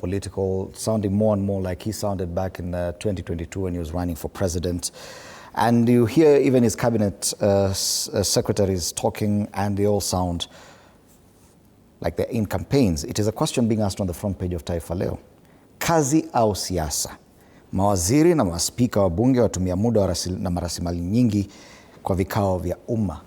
political, sounding more and more like he sounded back in 2022 when he was running for president. And you hear even his cabinet secretaries talking, and they all sound like they're in campaigns. It is a question being asked on the front page of Taifa Leo. Kazi au siasa? Mawaziri na maspika wa bunge watumia muda na marasimali nyingi kwa vikao vya umma.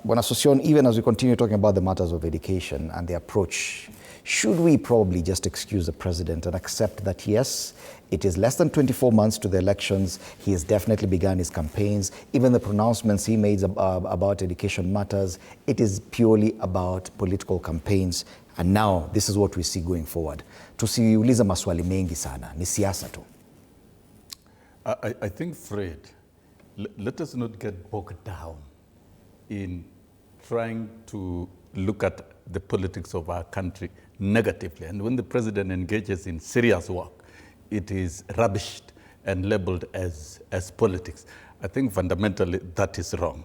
Bwana Sossion, even as we continue talking about the matters of education and the approach, should we probably just excuse the president and accept that, yes, it is less than 24 months to the elections, he has definitely begun his campaigns, even the pronouncements he made about education matters, it is purely about political campaigns, and now this is what we see going forward. Tusiuliza maswali mengi sana, ni siasa tu. I think, Fred, let us not get bogged down in trying to look at the politics of our country negatively. And when the president engages in serious work, it is rubbished and labeled as politics. I think fundamentally that is wrong.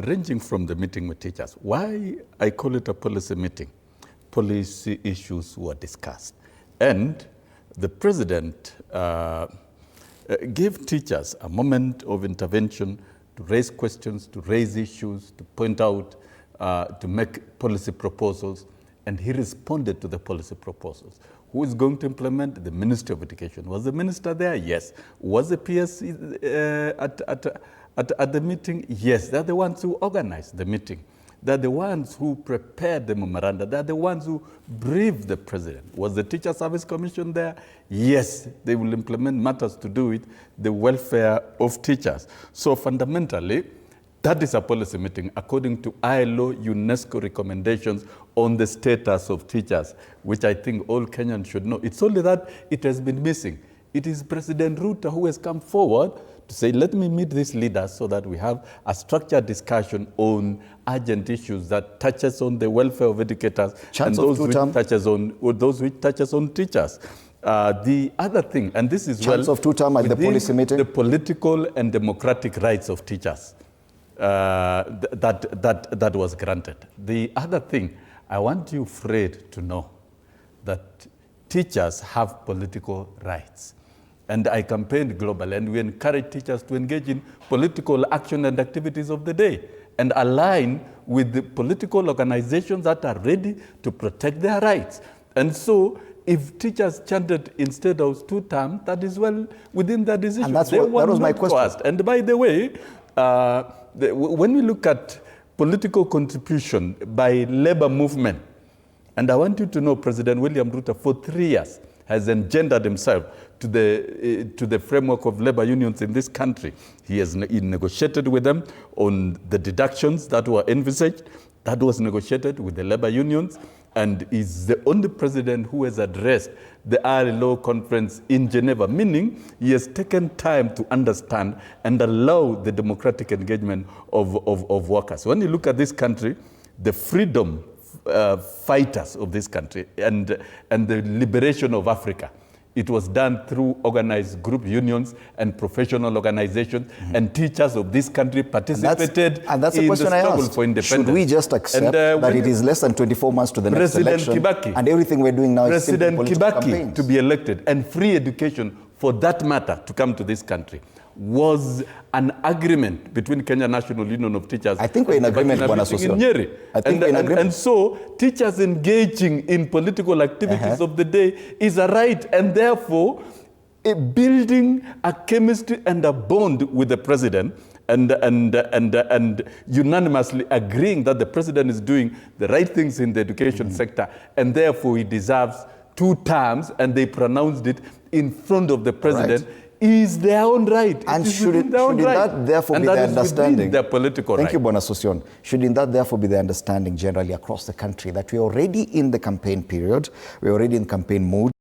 Ranging from the meeting with teachers, why I call it a policy meeting? Policy issues were discussed. And the president gave teachers a moment of intervention to raise questions, to raise issues, to point out, to make policy proposals, and he responded to the policy proposals. Who is going to implement? The Ministry of Education. Was the minister there? Yes. Was the PS at the meeting? Yes. They're the ones who organized the meeting. They're the ones who prepared the memoranda. They're the ones who briefed the president. Was the Teacher Service Commission there? Yes. They will implement matters to do with the welfare of teachers. So fundamentally, that is a policy meeting according to ILO UNESCO recommendations on the status of teachers, which I think all Kenyans should know. It's only that it has been missing. It is President Ruto who has come forward to say, let me meet these leaders so that we have a structured discussion on urgent issues that touches on the welfare of educators and those which touches on teachers. The other thing, and this is chants of Tutam at the policy meeting, the political and democratic rights of teachers. That was granted. The other thing, I want you, Fred, to know that teachers have political rights. And I campaigned globally, and we encourage teachers to engage in political action and activities of the day and align with the political organizations that are ready to protect their rights. And so, if teachers chanted instead of Tutam, that is well within their decision. And that was my question. And by the way, when we look at political contribution by labor movement, and I want you to know President William Ruto for 3 years has engendered himself to the framework of labor unions in this country. He negotiated with them on the deductions that were envisaged. That was negotiated with the labor unions, and is the only president who has addressed the ILO conference in Geneva, meaning he has taken time to understand and allow the democratic engagement of workers. When you look at this country, the freedom fighters of this country and the liberation of Africa, it was done through organized group unions and professional organizations, and teachers of this country participated and that's the question I asked. For independence. Should we just accept that it is less than 24 months to the next election, Kibaki, and everything we're doing now is simply political President Kibaki campaigns? To be elected, and free education for that matter to come to this country, was an agreement between Kenya National Union of Teachers. I think we're in agreement, Bwana Sossion. I think we're in agreement. And so, teachers engaging in political activities of the day is a right, and therefore, building a chemistry and a bond with the president, and unanimously agreeing that the president is doing the right things in the education sector, and therefore he deserves 2 terms, and they pronounced it in front of the president. Right. Is their own right. And shouldn't that therefore be the understanding? Their political Thank you, Bwana Sossion. Shouldn't that therefore be the understanding generally across the country that we're already in the campaign period, we're already in campaign mode?